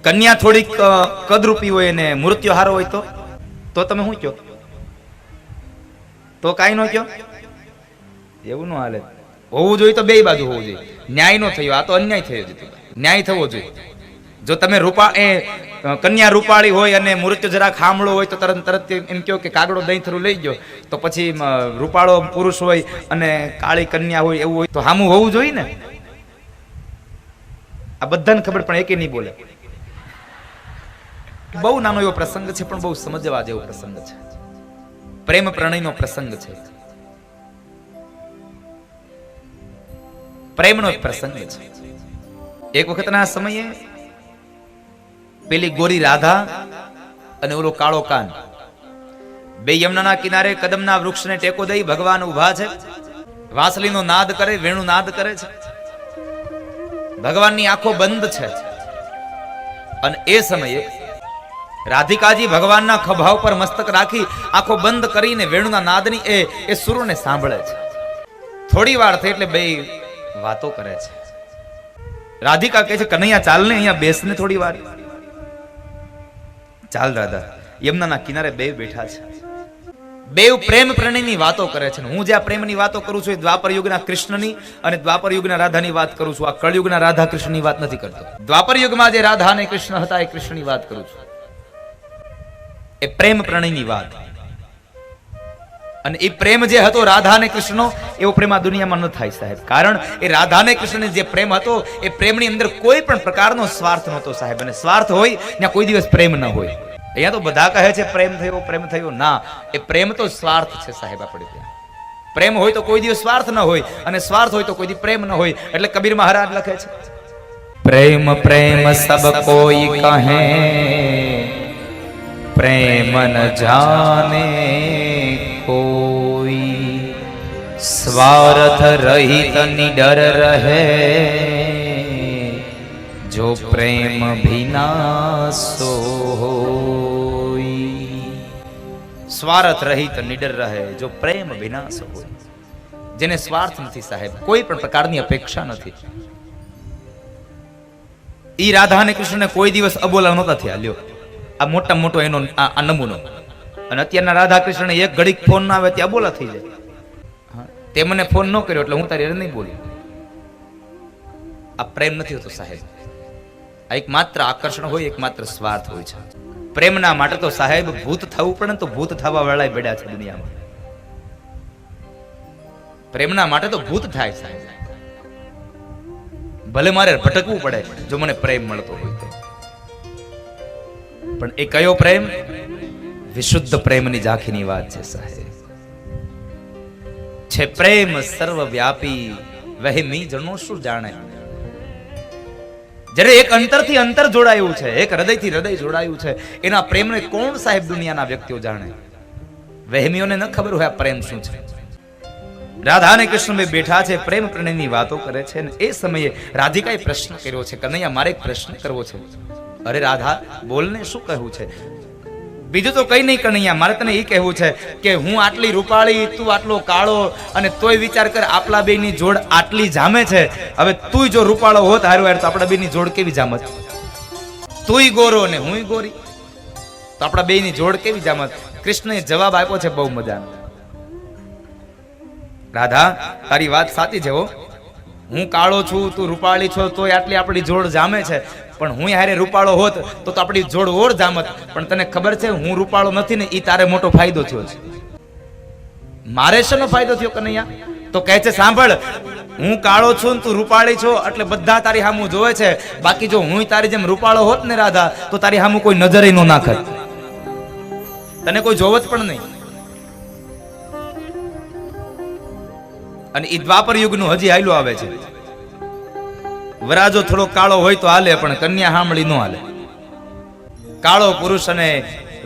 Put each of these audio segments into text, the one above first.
કન્યા થોડીક કદરૂપી હોય ને મૃત્યુ હારો હોય તો તમે શું કહો? તો કાંઈ ન કહો? એવું ન હાલે. હોવું જોઈએ તો બે બાજુ હોવું જોઈએ. ન્યાય નો થયો, આ તો અન્યાય થયો. ન્યાય થવો જોઈએ. જો તમે કન્યા રૂપાળી હોય અને મૃત્યુ જરા ખામળો હોય તો તરત એમ કહો કે કાગડો દહીં થરું લઈ ગયો. તો પછી રૂપાળો પુરુષ હોય અને કાળી કન્યા હોય એવું હોય તો હામું હોવું જોઈએ ને. આ બધાને ખબર પણ એકે નહીં બોલે. બહુ નાનો એવો પ્રસંગ છે પણ બહુ સમજવા જેવો પ્રસંગ છે. પ્રેમ પ્રણયનો પ્રસંગ છે. પ્રેમનો પ્રસંગ છે. એક વખતના સમયે પેલી ગોરી રાધા અને ઓલો કાળો કાન બે યમુનાના કિનારે કદમના વૃક્ષને ટેકો દઈ ભગવાન ઉભા છે. વાંસળીનો નાદ કરે, વેણુ નાદ કરે છે. ભગવાનની આંખો બંધ છે અને એ સમયે રાધિકાજી ભગવાનના ખભા ઉપર મસ્તક રાખી આંખો બંધ કરીને વેણુના નાદની એ સુરોને સાંભળે છે. થોડી વાર થઈ એટલે બે વાતો કરે છે. રાધિકા કહે છે, કનૈયા ચાલ ને, અહીંયા બેસને થોડી વાર. ચાલ રાધા. યમુનાના કિનારે બે બેઠા છે. બે પ્રેમ પ્રણયની વાતો કરે છે. હું જે આ પ્રેમની વાતો કરું છું એ દ્વાપર યુગના કૃષ્ણની અને દ્વાપર યુગના રાધાની વાત કરું છું. આ કળયુગના રાધા કૃષ્ણની વાત નથી કરતો. દ્વાપર યુગમાં જે રાધા અને કૃષ્ણ હતા એ કૃષ્ણની વાત કરું છું. એ પ્રેમ પ્રણયની વાત. અને એ પ્રેમ જે હતો રાધા અને કૃષ્ણનો, એવો પ્રેમ આ દુનિયામાં ન થાય સાહેબ. કારણ એ રાધા અને કૃષ્ણને જે પ્રેમ હતો એ પ્રેમની અંદર કોઈ પણ પ્રકારનો સ્વાર્થ નહોતો સાહેબ. અને સ્વાર્થ હોય ત્યાં કોઈ દિવસ પ્રેમ ન હોય. અહીંયા તો બધા કહે છે પ્રેમ થયો. ના, એ પ્રેમ તો સ્વાર્થ છે સાહેબ. આપણે ત્યાં પ્રેમ હોય તો કોઈ દિવસ સ્વાર્થ ન હોય અને સ્વાર્થ હોય તો કોઈ દિવસ પ્રેમ ન હોય. એટલે કબીર મહારાજ લખે છે, પ્રેમ પ્રેમ સબ કોઈ કહે, પ્રેમ ન જાને કોઈ, સ્વાર્થ રહિત નિડર રહે, જો પ્રેમ ભીના સો હોય. સ્વાર્થ રહિત નિડર રહે, જો પ્રેમ વિનાશ હોય. જેને સ્વાર્થ નથી સાહેબ, કોઈ પણ પ્રકારની અપેક્ષા નથી. ઈ રાધા અને કૃષ્ણને કોઈ દિવસ અબોલા નહોતા થયા. લ્યો, આ મોટા મોટો એનો આ નમૂનો. અને અત્યારના રાધા કૃષ્ણને એક ઘડીક ફોન ના આવે ત્યાં અબોલા થઈ જાય. તે મને ફોન ન કર્યો એટલે હું તારી નહીં બોલી. આ પ્રેમ નથી હોતો સાહેબ. આ એક માત્ર આકર્ષણ હોય, એક માત્ર સ્વાર્થ હોય છે. પ્રેમના માટે તો સાહેબ ભૂત થવું પડે તો ભૂત થવા વાળા બેડા છે દુનિયામાં. પ્રેમના માટે તો ભૂત થાય સાહેબ. ભલે મારે ભટકવું પડે જો મને પ્રેમ મળતો હોય તો. પણ એ કયો પ્રેમ? વિશુદ્ધ પ્રેમની ઝાંખીની વાત છે સાહેબ. છે પ્રેમ સર્વવ્યાપી, વહેમી જણો શું જાણે. જ્યારે એક અંતરથી અંતર જોડાયું છે, એક હૃદયથી હૃદય જોડાયું છે, એના પ્રેમને કોણ સાહેબ દુનિયાના વ્યક્તિઓ જાણે? વહેમીઓને ન ખબર હોય આ પ્રેમ શું છે. રાધા અને કૃષ્ણ બે બેઠા છે, પ્રેમ પ્રણયની વાતો કરે છે. અને એ સમયે રાધિકાએ પ્રશ્ન કર્યો છે, કનૈયા મારે એક પ્રશ્ન કરવો છે. અરે રાધા બોલને, શું કહેવું છે? બીજું તો કઈ નહીં કનૈયા, મારે તને એ કહેવું છે કે હું આટલી રૂપાળી, તું આટલો કાળો, અને તોય વિચાર કર આપણા બેની જોડ આટલી જામે છે. હવે તું જો રૂપાળો હોત હારું તો આપણા બેની જોડ કેવી જામત? તુંય ગોરો ને હુંય ગોરી, તો આપણા બેની જોડ કેવી જામત? કૃષ્ણએ જવાબ આપ્યો છે બહુ મજાનો. રાધા તારી વાત સાચી છે હો, હું કાળો છું, તું રૂપાળી છો, તોય આટલી આપણી જોડ જામે છે. પણ હું હારે રૂપાળો હોત તો આપણી જોડ ઓર જામત. પણ તને ખબર છે હું રૂપાળો નથી ને, ઈ તારે મોટો ફાયદો થયો છે. મારે શેનો ફાયદો થયો કનૈયા? તો કહે છે સાંભળ, હું કાળો છું ને તું રૂપાળી છો એટલે બધા તારી સામું જોવે છે. બાકી જો હું તારી જેમ રૂપાળો હોત ને રાધા, તો તારી સામું કોઈ નજરે નો નાખત, તને કોઈ જોવત પણ નહીં. અને ઈ દ્વાપર યુગનું હજી હાલ્યું આવે છે. વરાજો થોડો કાળો હોય તો હાલે, પણ કન્યા સાંભળી ન હાલે. કાળો પુરુષ અને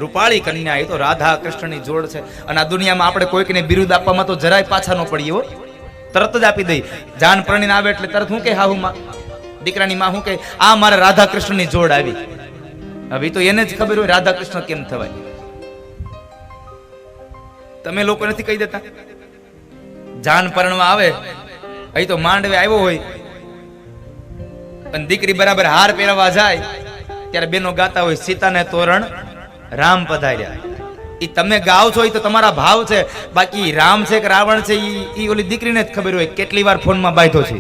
રૂપાળી કન્યા, એ તો રાધા કૃષ્ણની જોડ છે. અને આ દુનિયામાં આપણે કોઈકને બિરુદ આપવામાં તો જરાય પાછા ન પડીએ હો, તરત જ આપી દઈ. જાન પરણીને આવે એટલે તરત હું કે હાહુ માં, દીકરાની માં હું કે આ મારા રાધા કૃષ્ણની જોડ આવી. હવે તો એને જ ખબર હોય રાધા કૃષ્ણ કેમ થવાય. તમે લોકો નથી કહી દેતા? જાન પરણવા આવે, અહીં તો માંડવે આવ્યો હોય અને દીકરી બરાબર હાર પહેરવા જાય ત્યારે બેનો ગાતા હોય સીતાને તોરણ રામ પધાર્યા. ઈ તમે ગાવ છો ઈ તો તમારા ભાવ છે, બાકી રામ છે કે રાવણ છે ઈ ઓલી દીકરીને જ ખબર હોય કેટલી વાર ફોનમાં બાંધ્યો છે.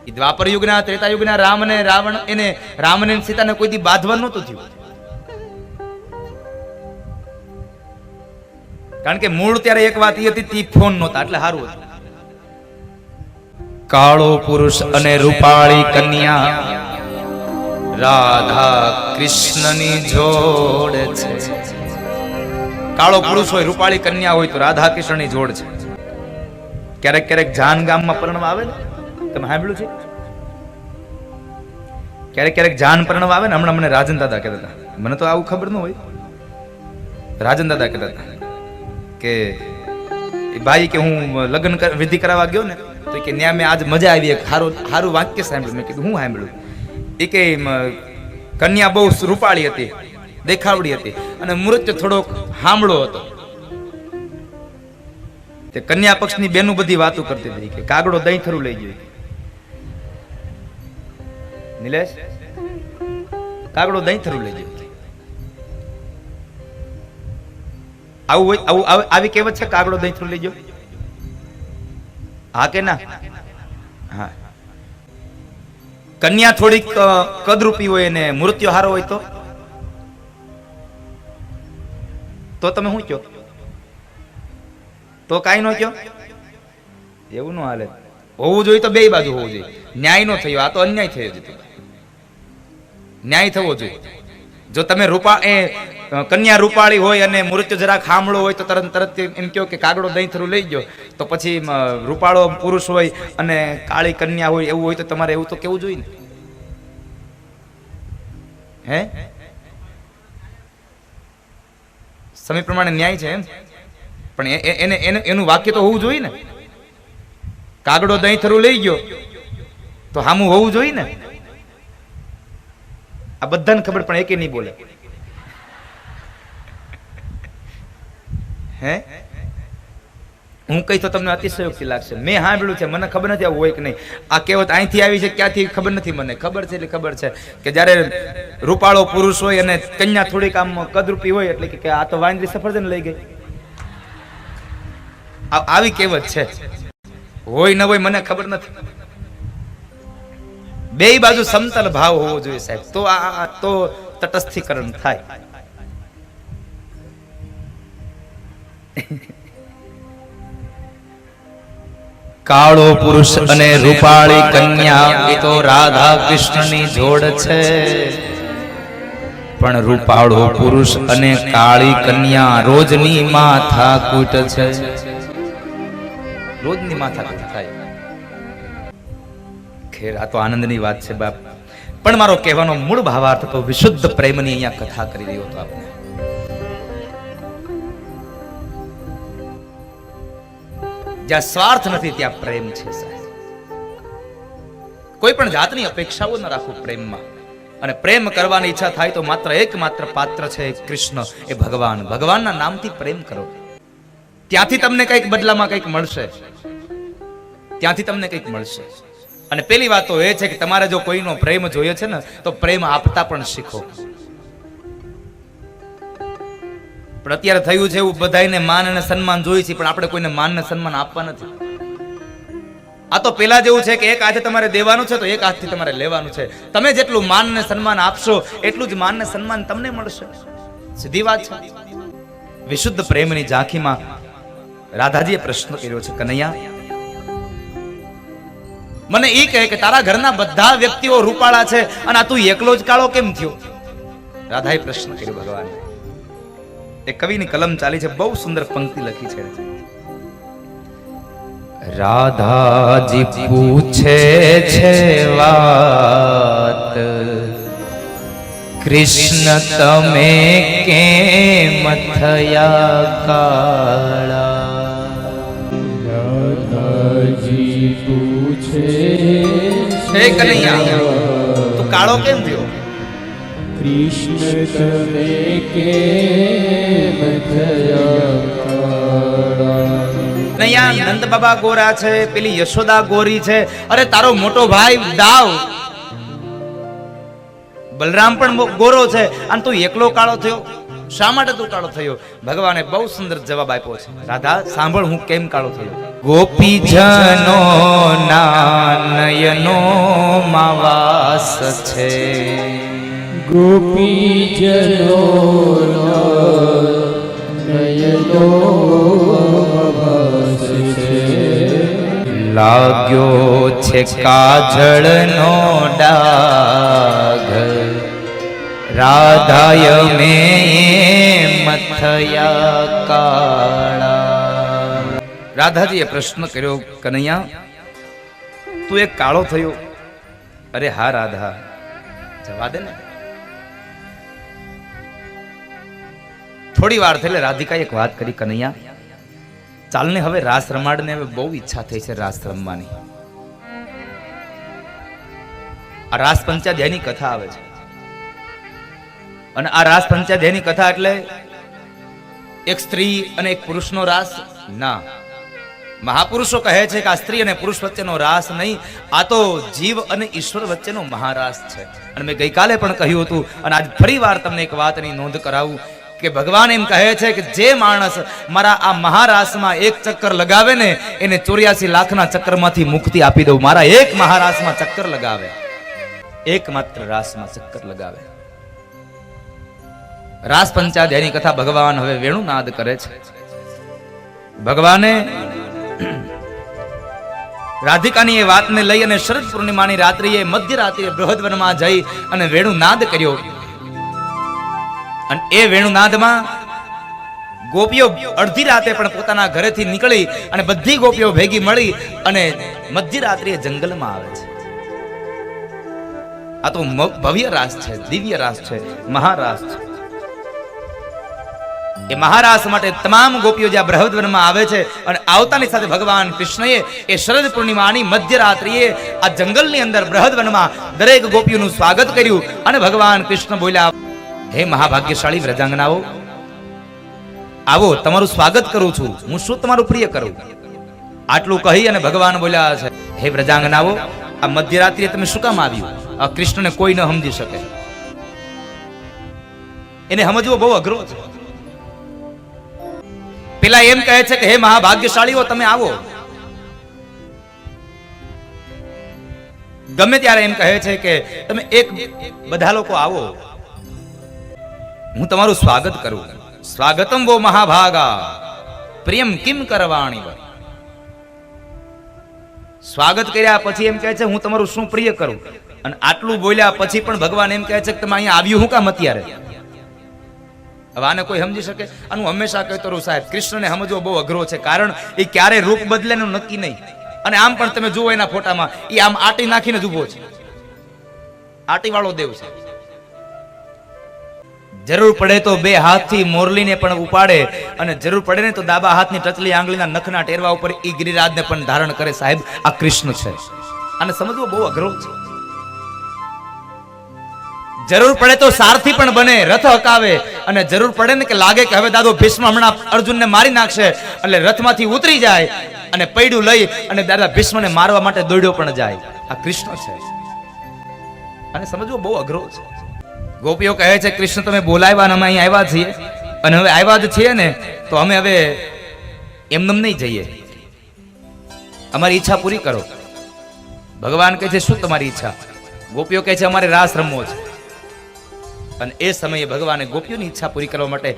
ઈ દ્વાપર યુગના ત્રેતા યુગના રામ અને રાવણ એને રામ અને સીતાને કોઈ દી બાંધવાનું નહોતું થયું, કારણ કે મૂળ ત્યારે એક વાત ઈ હતી તી ફોન નહોતા એટલે સારું હતું. કાળો પુરુષ અને રૂપાળી કન્યા રાધા કૃષ્ણની જોડ છે. કાળો પુરુષ હોય રૂપાળી કન્યા હોય તો રાધા કૃષ્ણની જોડ છે. ક્યારેક ક્યારેક જાન ગામમાં પરણવા આવે ને, તમે સાંભળ્યું છે? ક્યારેક ક્યારેક જાન પરણવા આવે ને. હમણાં મને રાજન દાદા કહેતા હતા, મને તો આવું ખબર ન હોય. રાજન દાદા કહેતા હતા કે ભાઈ કે હું લગ્ન વિધિ કરાવવા ગયો ને તો કે ન્યા મેં આજ મજા આવી, એક હારું વાક્ય સાંભળ્યું. મેં કીધું હું સાંભળ્યું? એ કે કન્યા બહુ રૂપાળી હતી, દેખાવડી હતી અને મૃત્યુ થોડોક હામળો હતો. તે કન્યા પક્ષની બેનું બધી વાતો કરતી હતી કે કાગડો દહીં થરું લઈ ગયો. નિલેશ, કાગડો દહીં થરું લઈ ગયો. આવું આવી કહેવત છે, કાગડો દહીં થરું લઈ ગયો? હા કે ના? હા. કન્યા થોડીક કદરૂપી હોય ને મૃત્યુ હારો હોય તો તમે શું કહો? તો કાઈ ન કહો? એવું ન હાલે. હોવું જોઈએ તો બે બાજુ હોવું જોઈએ. ન્યાય નો થયો, આ તો અન્યાય થયો છે. ન્યાય થવો જોઈએ. જો તમે કન્યા રૂપાળી હોય અને મૃત્યુ જરાક ખામળો હોય તો તરત એમ કહો કે કાગડો દહીં થરું લઈ ગયો. તો પછી રૂપાળો પુરુષ હોય અને કાળી કન્યા હોય એવું હોય તો તમારે એવું તો કેવું જોઈએ ને? હે, સમય પ્રમાણે ન્યાય છે એમ, પણ એનું વાક્ય તો હોવું જોઈએ ને. કાગડો દહીં થરું લઈ ગયો તો હામું હોવું જોઈએ ને. આ બધાને ખબર પણ એકે નહીં બોલે. હે, હું કઈ તો તમને અતિશયોક્તિ લાગશે. મેં સાંભળ્યું છે, મને ખબર નથી આવું હોય કે નહીં. આ કહેવત અહીંથી આવી છે, ક્યાંથી ખબર નથી. મને ખબર છે એટલે ખબર છે કે જ્યારે રૂપાળો પુરુષ હોય અને કન્યા થોડીક આમ કદરૂપી હોય એટલે કે આ તો વાંદરી સફરજન લઈ ગઈ, આવી કહેવત છે. હોય ન હોય મને ખબર નથી. બે બાજુ સમતલ ભાવ હોવો જોઈએ સાહેબ, તો તટસ્થીકરણ થાય. કાળો પુરુષ અને રૂપાળી કન્યા એ તો રાધા કૃષ્ણની જોડ છે. પણ રૂપાળો પુરુષ અને કાળી કન્યા રોજની માથાકૂટ છે. રોજની માથાકૂટ થાય. ખેર, આ તો આનંદની વાત છે બાપ. પણ મારો કહેવાનો મૂળ ભાવાર્થ તો વિશુદ્ધ પ્રેમની અહીંયા કથા કરી રહ્યો હતો આપણે. જ્યાં સ્વાર્થ નથી ત્યાં પ્રેમ છે સાહેબ. કોઈ પણ જાતની અપેક્ષાઓ ન રાખો પ્રેમમાં. અને પ્રેમ કરવાની ઈચ્છા થાય તો માત્ર એકમાત્ર પાત્ર છે કૃષ્ણ, એ ભગવાન. ભગવાનના નામથી પ્રેમ કરો, ત્યાંથી તમને કંઈક બદલામાં કંઈક મળશે. ત્યાંથી તમને કંઈક મળશે. અને પેલી વાત તો એ છે કે તમારે જો કોઈનો પ્રેમ જોઈએ છે ને તો પ્રેમ આપતા પણ શીખો. પણ અત્યારે થયું છે એવું, બધાને માન અને સન્માન જોઈએ છે, પણ આપણે કોઈને માન અને સન્માન આપવા નથી. આ તો પેલા જેવું છે કે એક હાથે તમારે દેવાનું છે તો એક હાથથી તમારે લેવાનું છે. તમે જેટલું માન અને સન્માન આપશો એટલું જ માન અને સન્માન તમને મળશે. સીધી વાત છે. વિશુદ્ધ પ્રેમની ઝાંખીમાં રાધાજીએ પ્રશ્ન કર્યો છે, કનૈયા મને એ કહે કે તારા ઘરના બધા વ્યક્તિઓ રૂપાળા છે અને તું એકલો જ કાળો કેમ થયો? રાધાએ પ્રશ્ન કર્યો ભગવાન. એક કવિની કલમ ચાલી છે, બહુ સુંદર પંક્તિ લખી છે. રાધાજી પૂછે છે વાત, કૃષ્ણ તમે કેમ થયા કાળા? રાધાજી પૂછે છે કનૈયા તું કાળો કેમ થયો? કૃષ્ણ તમે કેમ થયા કાળા? નયા નંદ બાબા ગોરા છે, પેલી યશોદા ગોરી છે. અરે તારો મોટો ભાઈ દાવ બલરામ પણ ગોરો છે અને તું એકલો કાળો થયો, શા માટે તું કાળો થયો? ભગવાને બહુ સુંદર જવાબ આપ્યો છે. રાધા સાંભળ, હું કેમ કાળો થયો. ગોપીજનો ના નયનો માં વાસ છે, ગોપીજનો નયનો વાસ છે, લાગ્યો છે કાજળનો ડાઘ, રાધાય મેં મથયા કાળા. રાધાજીએ પ્રશ્ન કર્યો, કનૈયા તું એક કાળો થયો? અરે હા રાધા, જવા દે ને. થોડી વાર થઈ એટલે રાધિકાએ એક વાત કરી, કનૈયા ચાલ ને હવે રાસ રમાડને, હવે બહુ ઈચ્છા થઈ છે રાસ રમવાની. આ રાસ પંચાધ્યાયની કથા આવે છે અને આ રાસ પંચાધ્યાયની કથા એટલે એક સ્ત્રી અને એક પુરુષનો રાસ ના. મહાપુરુષો કહે છે કે આ સ્ત્રી અને પુરુષ વચ્ચેનો રાસ નહીં, આ તો જીવ અને ઈશ્વર વચ્ચેનો મહારાસ છે. અને મેં ગઈકાલે પણ કહ્યું હતું અને આજ ફરી વાર તમને એક વાતની નોંધ કરાવું કે ભગવાન એમ કહે છે કે જે માણસ મારા આ મહારાસમાં એક ચક્કર લગાવે ને એને 84 લાખના ચક્કરમાંથી મુક્તિ આપી દઉં. મારા એક મહારાસમાં ચક્કર લગાવે, એકમાત્ર રાસમાં ચક્કર લગાવે. રાસ પંચાધ્યાયની કથા ભગવાન હવે વેણુનાદ કરે છે. ભગવાને રાધિકાની એ વાતને લઈ અને શરદ પૂર્ણિમાની રાત્રિએ મધ્યરાત્રિએ બૃહદવનમાં જઈ અને વેણુનાદ કર્યો. અને એ વેણુનાદમાં ગોપીઓ અડધી રાતે પણ પોતાના ઘરેથી નીકળી અને બધી ગોપીઓ ભેગી મળી અને મધ્યરાત્રિએ જંગલમાં આવે છે. આ તો ભવ્ય રાસ છે, દિવ્ય રાસ છે, મહારાસ છે. એ મહારાસ માટે તમામ ગોપીઓ જ્યાં બૃહદવનમાં આવે છે અને આવતાની સાથે ભગવાન કૃષ્ણએ એ શરદ પૂર્ણિમાની મધ્યરાત્રિએ આ જંગલની અંદર બૃહદવનમાં દરેક ગોપીઓનું સ્વાગત કર્યું. અને ભગવાન કૃષ્ણ બોલ્યા, હે મહાભાગ્યશાળી વ્રજાંગનાઓ, આવો તમારું સ્વાગત કરું છું, હું શું તમારું પ્રિય કરું. આટલું કહી અને ભગવાન બોલ્યા છે, હે વ્રજાંગનાઓ, આ મધ્યરાત્રિએ તમે શું કામ આવ્યું? આ કૃષ્ણને કોઈ ન સમજી શકે, એને સમજવો બહુ અઘરો છે. પેલા એમ કહે છે કે હે મહાભાગ્યશાળીઓ તમે આવો, ગમે ત્યારે એમ કહે છે કે તમે એક બધા લોકો આવો, હું તમારું સ્વાગત કરું. સ્વાગતમ વો મહાભાગા પ્રિયમ કિમ કરવાણી. સ્વાગત કર્યા પછી એમ કહે છે હું તમારું શું પ્રિય કરું. અને આટલું બોલ્યા પછી પણ ભગવાન એમ કહે છે કે તમે અહીંયા આવ્યું હું કામ અત્યારે? હવે આને કોઈ સમજી શકે? આનું હંમેશા કહેતો રહું સાહેબ, કૃષ્ણને સમજવો બહુ અઘરો છે, કારણ એ ક્યારે રૂપ બદલે એનું નક્કી નહીં. અને આમ પણ તમે જુઓ એના ફોટામાં એ આમ આટી નાખીને જ ઉભો છે, આટી વાળો દેવ છે. જરૂર પડે તો બે હાથથી મોરલીને પણ ઉપાડે અને જરૂર પડે ને તો ડાબા હાથની ટચલી આંગળીના નખના ટેરવા ઉપર ઈ ગિરિરાજને પણ ધારણ કરે. સાહેબ આ કૃષ્ણ છે, આને સમજવો બહુ અઘરો છે. જરૂર પડે તો સારથી પણ બને, રથ હકાવે, અને જરૂર પડે ને કે લાગે કે હવે દાદો ભીષ્મ હમણાં અર્જુનને મારી નાખશે એટલે રથમાંથી ઉતરી જાય અને પૈડું લઈ અને દાદા ભીષ્મને મારવા માટે દોડ્યો પણ જાય. આ કૃષ્ણ છે, આને સમજવો બહુ અઘરો છે. ગોપીઓ કહે છે કૃષ્ણ તમે બોલાવ્યા અને અમે અહીં આવ્યા છીએ, અને હવે આવ્યા જ છીએ ને તો અમે હવે એમને નહીં જઈએ, અમારી ઈચ્છા પૂરી કરો. ભગવાન કહે છે શું તમારી ઈચ્છા? ગોપીઓ કહે છે અમારે રાસ રમવો છે. અને એ સમયે ભગવાને ગોપીઓની ઈચ્છા પૂરી કરવા માટે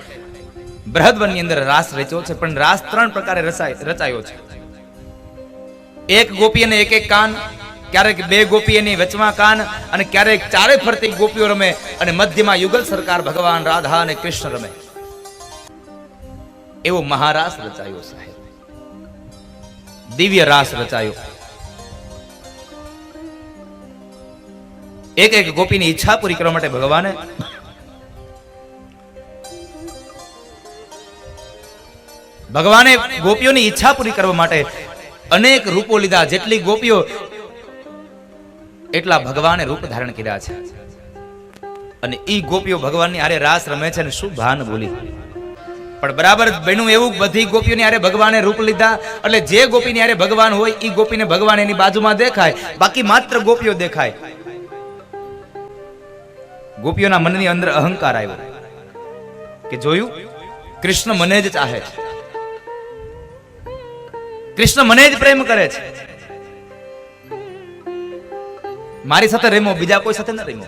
બૃહદવનની અંદર રાસ રચ્યો છે. પણ રાસ 3 પ્રકારે રચાયો છે. એક ગોપી અને એક કાન, ક્યારેક 2 ગોપી એની વચમાં કાન, અને ક્યારેક ચારે ફરતી ગોપીઓ રમે અને મધ્યમાં યુગલ સરકાર ભગવાન રાધા અને કૃષ્ણ રમે. એવો મહારાસ રચાયો સાહેબ, દિવ્ય રાસ રચાયો. એક એક ગોપીની ઈચ્છા પૂરી કરવા માટે ભગવાને ગોપીઓની ઈચ્છા પૂરી કરવા માટે અનેક રૂપો લીધા. જેટલી ગોપીઓ એટલા ભગવાને રૂપ ધારણ કર્યા છે. અને ઈ ગોપીઓ ભગવાનની આરે રાસ રમે છે અને શું ભાન બોલી. પણ બરાબર બન્યું એવું, બધી ગોપીઓની આરે ભગવાને રૂપ લીધા એટલે જે ગોપીની આરે ભગવાન હોય ઈ ગોપીને ભગવાન એની બાજુમાં દેખાય, બાકી માત્ર ગોપીઓ દેખાય. ગોપીઓના મનની અંદર અહંકાર આવ્યો કે જોયું કૃષ્ણ મને જ ચાહે છે, કૃષ્ણ મને જ પ્રેમ કરે છે, મારી સાથે રેમો, બીજા કોઈ સાથે ન રેમો,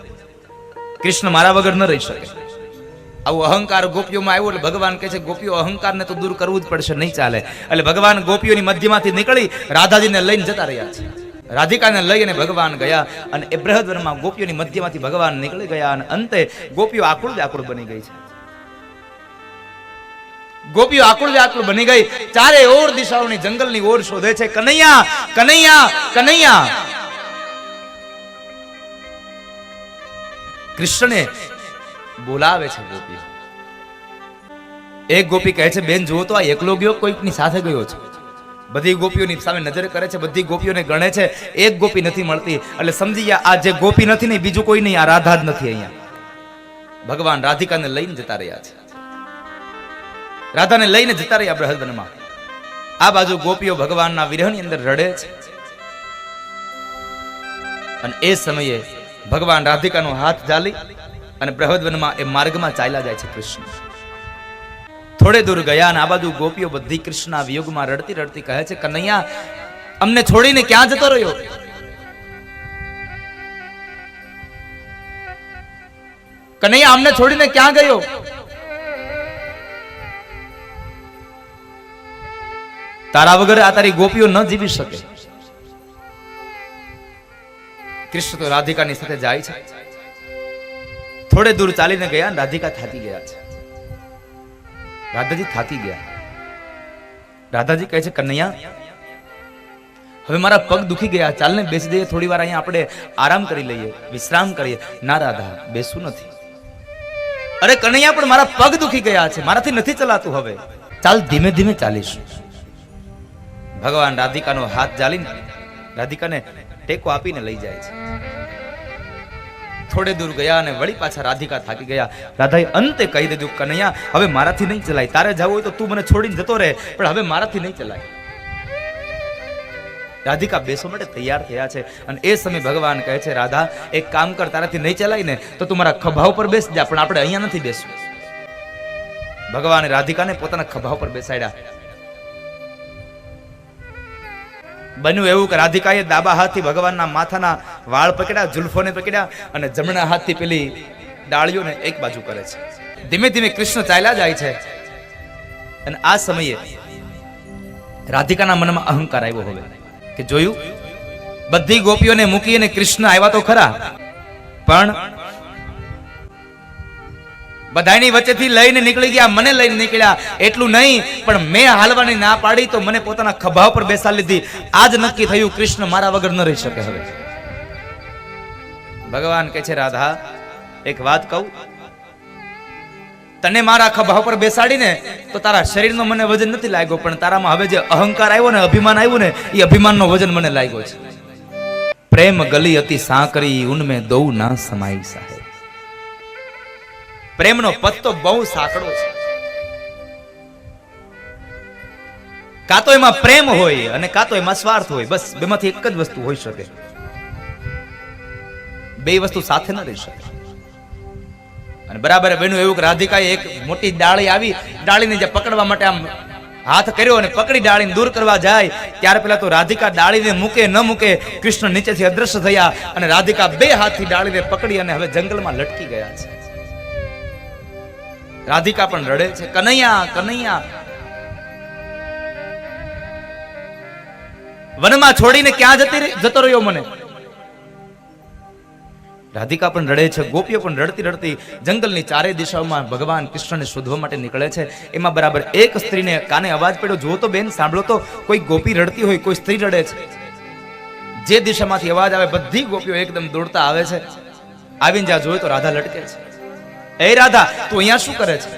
કૃષ્ણ મારા વગર ન રહી શકે. આવું અહંકાર ગોપીઓમાં આવ્યો એટલે ભગવાન કહે છે ગોપીઓ અહંકારને તો દૂર કરવું જ પડશે, નહીં ચાલે. એટલે ભગવાન ગોપીઓની મધ્યમાંથી નીકળી રાધાજીને લઈને જતા રહ્યા છે. રાધિકાને લઈને ભગવાન ગયા અને એ બૃહદવનમાં ગોપીઓની મધ્યમાંથી ભગવાન નીકળી ગયા અને અંતે ગોપીઓ આકુળ વ્યાકુળ બની ગઈ છે. ગોપીઓ આકુળ વ્યાકુળ બની ગઈ, ચારે ઓર દિશાઓની જંગલની ઓર શોધે છે કનૈયા કનૈયા કનૈયા. કૃષ્ણને બોલાવે છે ગોપીઓ. એક ગોપી કહે છે બેન જુઓ તો આ એકલો ગયો, કોઈકની સાથે ગયો છે. બધી ગોપીઓની સામે નજર કરે છે, બધી ગોપીઓને ગણે છે, એક ગોપી નથી મળતી. એટલે સમજી ગયા આ જે ગોપી નથી ને બીજું કોઈ નહીં, આ રાધા જ નથી. અહીંયા ભગવાન રાધિકાને લઈને જતા રહ્યા છે, રાધાને લઈને જતા રહ્યા બૃહદવનમાં. આ બાજુ ગોપીઓ ભગવાનના વિરહની અંદર રડે છે અને એ સમયે ભગવાન રાધિકાનો હાથ ઝાલી અને બૃહદવનમાં એ માર્ગમાં ચાલ્યા જાય છે કૃષ્ણ. થોડે દૂર ગયા અને આ બાજુ ગોપીઓ બધી કૃષ્ણના વિયોગમાં રડતી રડતી કહે છે કનૈયા અમને છોડીને ક્યાં જતો રહ્યો? કનૈયા અમને છોડીને ક્યાં ગયો? તારા વગર આ તારી ગોપીઓ ન જીવી શકે. કૃષ્ણ તો રાધિકાની સાથે જાય છે. થોડે દૂર ચાલીને ગયા, રાધિકા થાકી ગયા છે. રાધાજી થાકી ગયા. રાધાજી કહે છે કનૈયા હવે મારા પગ દુખી ગયા, ચાલને બેસી જઈએ, થોડી વાર અહીંયા આપણે આરામ કરી લઈએ, વિશ્રામ કરીએ. ના રાધા, બેસવું નથી. અરે કનૈયા પણ મારા પગ દુખી ગયા છે, મારાથી નથી ચલાતું, હવે ચાલ ધીમે ધીમે ચાલીશું. ભગવાન રાધિકાનો હાથ ઝાલીને રાધિકાને ટેકો આપીને લઈ જાય છે. થોડે દૂર ગયા અને વળી પાછા રાધિકા થાકી ગયા. રાધાએ અંતે કહી દીધું કનૈયા હવે મારાથી નહીં ચલાય, તારે જવું હોય તો તું મને છોડીને જતો રહે, પણ હવે મારાથી નહીં ચલાય. રાધિકા બેસવા માટે તૈયાર થયા છે અને એ સમય ભગવાન કહે છે રાધા એક કામ કર, તારાથી નહીં ચલાય ને તો તું મારા ખભા ઉપર બેસ જા, પણ આપણે અહીંયા નથી બેસવું. ભગવાને રાધિકાને પોતાના ખભા ઉપર બેસાડ્યા. બન્યું એવું કે રાધિકાએ ડાબા હાથથી ભગવાનના માથાના વાળ પકડ્યા, જુલ્ફોને પકડ્યા અને જમણા હાથથી પેલી ડાળીઓને એક બાજુ કરે છે. ધીમે ધીમે કૃષ્ણ ચાલ્યા જાય છે અને આ સમયે રાધિકાના મનમાં અહંકાર આવ્યો હવે કે જોયું બધી ગોપીઓને મૂકીને કૃષ્ણ આવ્યા તો ખરા, પણ બધાની વચ્ચેથી લઈને નીકળી ગયા, મને લઈને નીકળ્યા. એટલું નહીં પણ મેં હાલવાની ના પાડી તો મને પોતાના ખભા ઉપર બેસાડી લીધી. આજ નક્કી થયું કૃષ્ણ મારા વગર ન રહી શકે. હવે ભગવાન કહે છે રાધા એક વાત કહું, તને મારા ખભા ઉપર બેસાડીને તો તારા શરીરનો મને વજન નથી લાગ્યો, પણ તારામાં હવે જે અહંકાર આવ્યો ને, અભિમાન આવ્યું ને, એ અભિમાનનો વજન મને લાગ્યો છે. પ્રેમ ગલી અતિ સાંકરી ઉનમે દૌ ના સમાઈ સાહેબ. પ્રેમનો પત્તો બહુ સાંકડો છે. કાં તો એમાં પ્રેમ હોય અને કાં તો એમાં સ્વાર્થ હોય, બસ બેમાંથી એક જ વસ્તુ હોઈ શકે. બે વસ્તુ સાથે ન રહી શકે. અને બરાબર બન્યું એવું કે રાધિકાએ એક મોટી ડાળી આવી, ડાળીને જે પકડવા માટે આમ હાથ કર્યો અને પકડી ડાળીને દૂર કરવા જાય ત્યારે પેલા તો રાધિકા ડાળીને મૂકે ન મૂકે, કૃષ્ણ નીચેથી અદ્રશ્ય થયા અને રાધિકા બે હાથથી ડાળીને પકડી અને હવે જંગલમાં લટકી ગયા છે. રાધિકા પણ રડે છે કનૈયા કનૈયા, વનમાં છોડીને ક્યાં જતો રહ્યો મને? રાધિકા પણ રડે છે, ગોપીઓ પણ રડતી રડતી જંગલની ચારે દિશાઓમાં ભગવાન કૃષ્ણને શોધવા માટે નીકળે છે. એમાં બરાબર એક સ્ત્રીને કાને અવાજ પડ્યો, જુઓ તો બેન, સાંભળો તો, કોઈ ગોપી રડતી હોય, કોઈ સ્ત્રી રડે છે. જે દિશામાંથી અવાજ આવે બધી ગોપીઓ એકદમ દોડતા આવે છે. આવીને જ્યાં જોયું તો રાધા લટકે છે. એ રાધા તું અહીંયા શું કરે છે?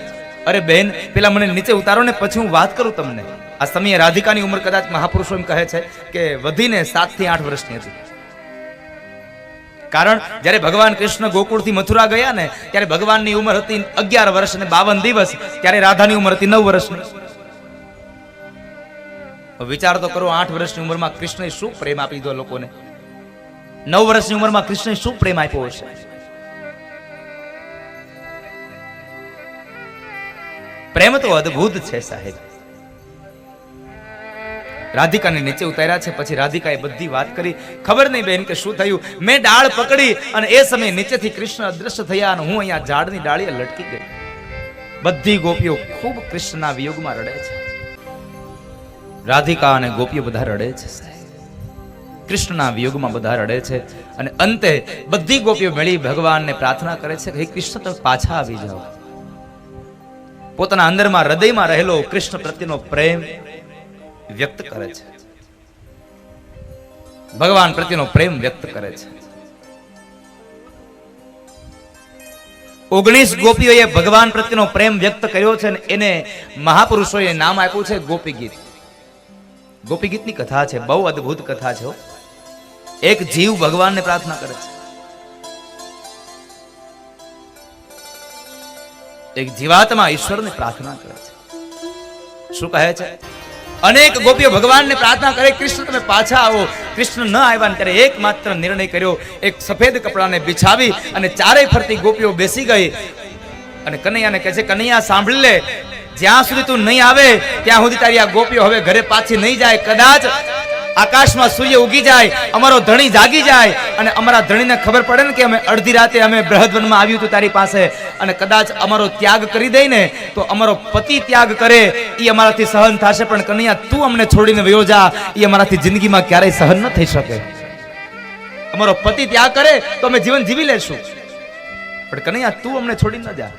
અરે બેન પેલા મને નીચે ઉતારો ને પછી હું વાત કરું તમને. આ સમયે રાધિકાની ઉંમર કદાચ મહાપુરુષો એમ કહે છે કે વધીને 7 થી 8 વર્ષની હતી. કારણ જ્યારે ભગવાન કૃષ્ણ ગોકુળથી મથુરા ગયા ને ત્યારે ભગવાનની ઉંમર હતી 11 વર્ષ અને 52 દિવસ, ત્યારે રાધાની ઉંમર હતી 9 વર્ષની. વિચાર તો કરો, 8 વર્ષની ઉંમરમાં કૃષ્ણએ શું પ્રેમ આપી દીધો લોકોને? 9 વર્ષની ઉંમરમાં કૃષ્ણએ શું પ્રેમ આપ્યો હશે? પ્રેમ તો અદ્ભુત છે સાહેબ. રાધિકાને નીચે ઉતાર્યા છે, પછી રાધિકાએ બધી વાત કરી. ખબર નહીં બેન કે શું થયું. મેં ડાળ પકડી અને એ સમયે નીચેથી કૃષ્ણ અદ્રશ્ય થયા અને હું અહીંયા ઝાડની ડાળીએ લટકી ગઈ. બધી ગોપીઓ ખૂબ કૃષ્ણના વિયોગમાં રડે છે. રાધિકા અને ગોપીઓ બધા રડે છે સાહેબ. કૃષ્ણના વિયોગમાં બધા રડે છે અને અંતે બધી ગોપીઓ મળી ભગવાનને પ્રાર્થના કરે છે કે હે કૃષ્ણ, તમે પાછા આવી જાઓ. પોતાના અંદરમાં હૃદયમાં રહેલો કૃષ્ણ પ્રત્યેનો પ્રેમ વ્યક્ત કરે છે. ભગવાન પ્રત્યેનો પ્રેમ વ્યક્ત કરે છે. 19 ગોપીઓએ ભગવાન પ્રત્યેનો પ્રેમ વ્યક્ત કર્યો છે અને એને મહાપુરુષોએ નામ આપ્યું છે ગોપી ગીત. ગોપી ગીતની કથા છે, બહુ અદ્ભુત કથા છે. એક જીવ ભગવાનને પ્રાર્થના કરે છે. એક જીવાત્મા ઈશ્વરને પ્રાર્થના કરે છે. શું કહે છે? અનેક ગોપીઓ ભગવાનને પ્રાર્થના કરે, કૃષ્ણ તમે પાછા આવો. કૃષ્ણ ન આવ્યા ને ત્યારે એકમાત્ર નિર્ણય કર્યો, એક સફેદ કપડાને બિછાવી અને ચારેય ફરતી ગોપીઓ બેસી ગઈ અને કનૈયાને કહે છે, કનૈયા સાંભળી લે, જ્યાં સુધી તું નહીં આવે ત્યાં સુધી તારી આ ગોપીઓ હવે ઘરે પાછી નહીં જાય. કદાચ આકાશમાં સૂર્ય ઉગી જાય, અમારો ધણી જાગી જાય અને અમારા ધણીને ખબર પડે ને કે અમે અડધી રાતે અમે બૃહદવનમાં આવ્યું હતું તારી પાસે અને કદાચ અમારો ત્યાગ કરી દઈ ને તો અમારો પતિ ત્યાગ કરે એ અમારાથી સહન થશે, પણ કનૈયા તું અમને છોડીને વયો જા, એ અમારાથી જિંદગીમાં ક્યારેય સહન ન થઈ શકે. અમારો પતિ ત્યાગ કરે તો અમે જીવન જીવી લેશું, પણ કનૈયા તું અમને છોડી ન જા.